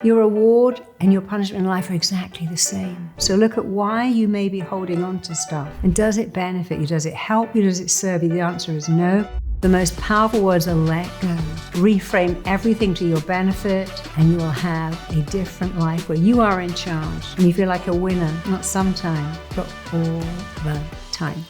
Your reward and your punishment in life are exactly the same. So look at why you may be holding on to stuff. And does it benefit you? Does it help you? Does it serve you? The answer is no. The most powerful words are let go. Reframe everything to your benefit and you will have a different life where you are in charge and you feel like a winner, not sometimes, but all the time.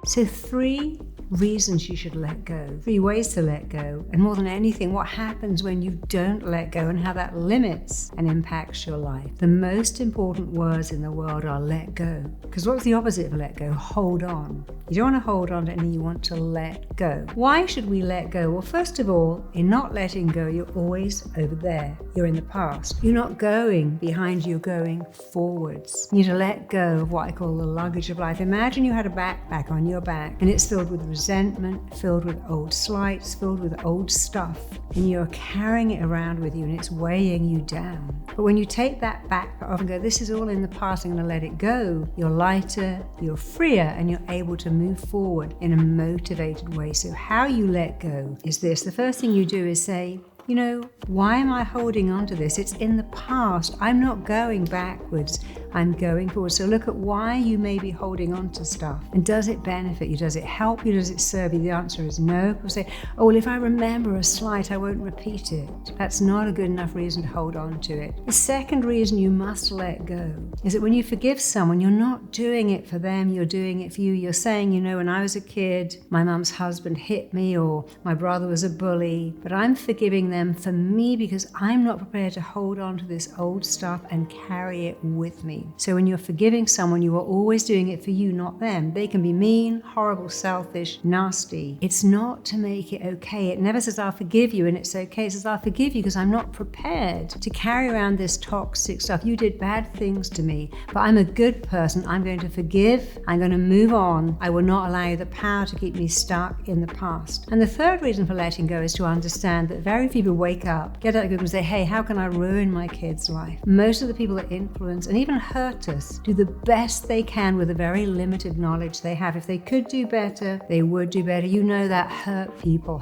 So 3 reasons you should let go, 3 ways to let go, and more than anything, what happens when you don't let go and how that limits and impacts your life. The most important words in the world are let go. Because what's the opposite of let go? Hold on. You don't want to hold on to anything, you want to let go. Why should we let go? Well, first of all, in not letting go, you're always over there. You're in the past. You're not going behind, you're going forwards. You need to let go of what I call the luggage of life. Imagine you had a backpack on your back and it's filled with resentment, filled with old slights, filled with old stuff, and you're carrying it around with you and it's weighing you down. But when you take that backpack off and go, this is all in the past, I'm going to let it go, you're lighter, you're freer, and you're able to move forward in a motivated way. So how you let go is this. The first thing you do is say, you know, why am I holding on to this? It's in the past. I'm not going backwards. I'm going forward. So look at why you may be holding on to stuff. And does it benefit you? Does it help you? Does it serve you? The answer is no. People say, oh, well, if I remember a slight, I won't repeat it. That's not a good enough reason to hold on to it. The second reason you must let go is that when you forgive someone, you're not doing it for them. You're doing it for you. You're saying, you know, when I was a kid, my mum's husband hit me or my brother was a bully, but I'm forgiving them for me because I'm not prepared to hold on to this old stuff and carry it with me. So when you're forgiving someone, you are always doing it for you, not them. They can be mean, horrible, selfish, nasty. It's not to make it okay. It never says, I'll forgive you and it's okay. It says, I'll forgive you because I'm not prepared to carry around this toxic stuff. You did bad things to me, but I'm a good person. I'm going to forgive. I'm going to move on. I will not allow you the power to keep me stuck in the past. And the third reason for letting go is to understand that very few people wake up, get out of Google and say, hey, how can I ruin my kid's life? Most of the people that influence and even hurt us do the best they can with the very limited knowledge they have. If they could do better, they would do better. You know that hurt people,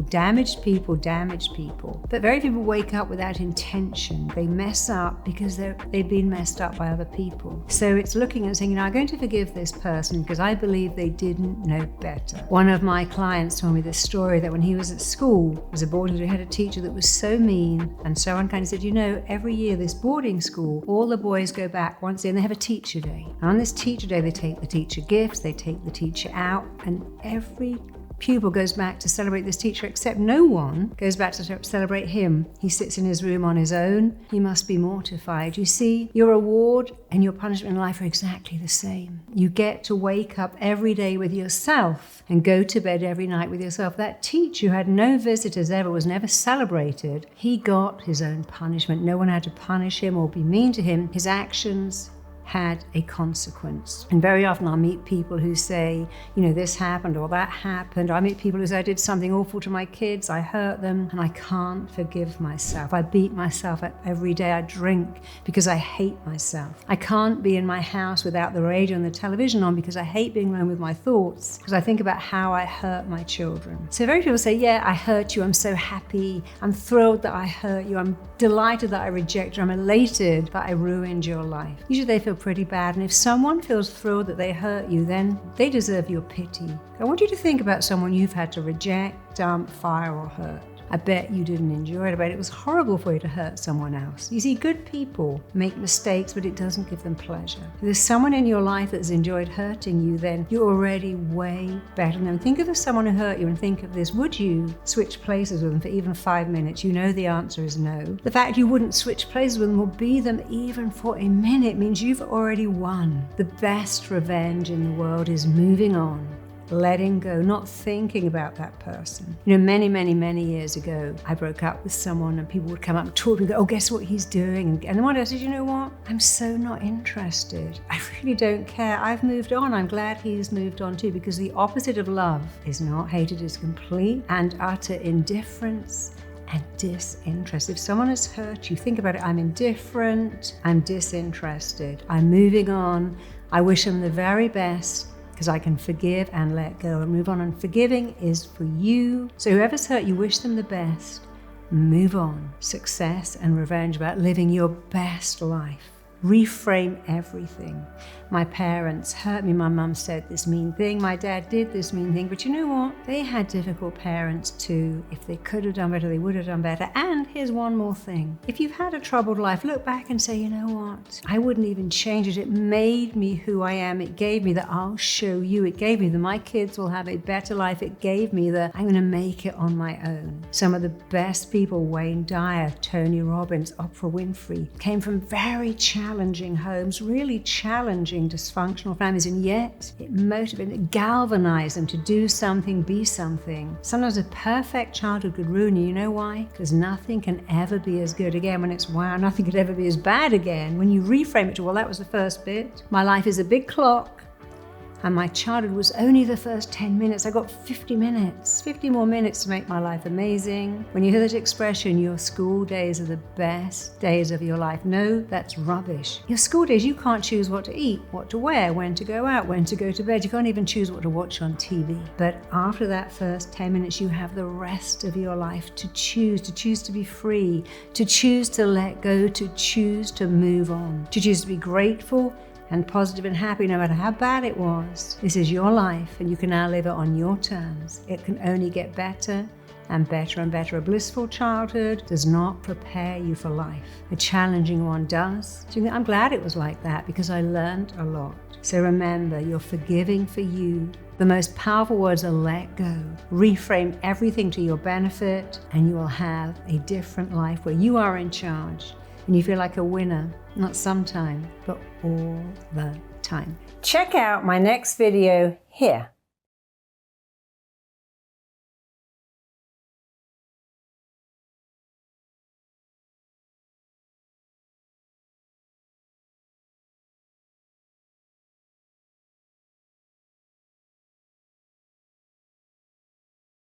damaged people. But very few people wake up without intention. They mess up because they've been messed up by other people. So it's looking and saying, you know, I'm going to forgive this person because I believe they didn't know better. One of my clients told me this story that when he was at school, as a boarding school, he had a teacher that was so mean and so unkind. He said, you know, every year this boarding school, all the boys go back once a year and they have a teacher day. And on this teacher day, they take the teacher gifts, they take the teacher out, and every pupil goes back to celebrate this teacher, except no one goes back to celebrate him. He sits in his room on his own. He must be mortified. You see, your reward and your punishment in life are exactly the same. You get to wake up every day with yourself and go to bed every night with yourself. That teacher who had no visitors ever, was never celebrated, he got his own punishment. No one had to punish him or be mean to him. His actions had a consequence. And very often I'll meet people who say, you know, this happened or that happened. I meet people who say, I did something awful to my kids, I hurt them, and I can't forgive myself. I beat myself up every day. I drink because I hate myself. I can't be in my house without the radio and the television on because I hate being alone with my thoughts, because I think about how I hurt my children. So very few people say, yeah, I hurt you, I'm so happy, I'm thrilled that I hurt you, I'm delighted that I rejected you, I'm elated that I ruined your life. Usually they feel pretty bad, and if someone feels thrilled that they hurt you, then they deserve your pity. I want you to think about someone you've had to reject, dump, fire, or hurt. I bet you didn't enjoy it. I bet it was horrible for you to hurt someone else. You see, good people make mistakes, but it doesn't give them pleasure. If there's someone in your life that's enjoyed hurting you, then you're already way better than them. Think of someone who hurt you and think of this. Would you switch places with them for even 5 minutes? You know the answer is no. The fact you wouldn't switch places with them or be them even for a minute means you've already won. The best revenge in the world is moving on, letting go, not thinking about that person. You know, many years ago, I broke up with someone and people would come up and talk to me and go, oh, guess what he's doing? And then one day I said, you know what? I'm so not interested. I really don't care. I've moved on. I'm glad he's moved on too, because the opposite of love is not hate. It is complete and utter indifference and disinterest. If someone has hurt you, think about it. I'm indifferent. I'm disinterested. I'm moving on. I wish them the very best, because I can forgive and let go and move on. And forgiving is for you. So whoever's hurt you, wish them the best move on. Success and revenge, about living your best life. Reframe everything. My parents hurt me. My mum said this mean thing. My dad did this mean thing. But you know what? They had difficult parents too. If they could have done better, they would have done better. And here's one more thing. If you've had a troubled life, look back and say, you know what? I wouldn't even change it. It made me who I am. It gave me that I'll show you. It gave me that my kids will have a better life. It gave me that I'm going to make it on my own. Some of the best people, Wayne Dyer, Tony Robbins, Oprah Winfrey, came from very challenging homes, really challenging dysfunctional families, and yet it motivated, it galvanized them to do something, be something. Sometimes a perfect childhood could ruin you. You know why? Because nothing can ever be as good again. When it's wow, nothing could ever be as bad again. When you reframe it to, well, that was the first bit. My life is a big clock, and my childhood was only the first 10 minutes. I got 50 minutes, 50 more minutes to make my life amazing. When you hear that expression, your school days are the best days of your life. No, that's rubbish. Your school days, you can't choose what to eat, what to wear, when to go out, when to go to bed. You can't even choose what to watch on TV. But after that first 10 minutes, you have the rest of your life to choose to be free, to choose to let go, to choose to move on, to choose to be grateful and positive and happy no matter how bad it was. This is your life, and you can now live it on your terms. It can only get better and better and better. A blissful childhood does not prepare you for life. A challenging one does. So I'm glad it was like that, because I learned a lot. So remember, you're forgiving for you. The most powerful words are let go. Reframe everything to your benefit, and you will have a different life where you are in charge and you feel like a winner, not sometime, but all the time. Check out my next video here.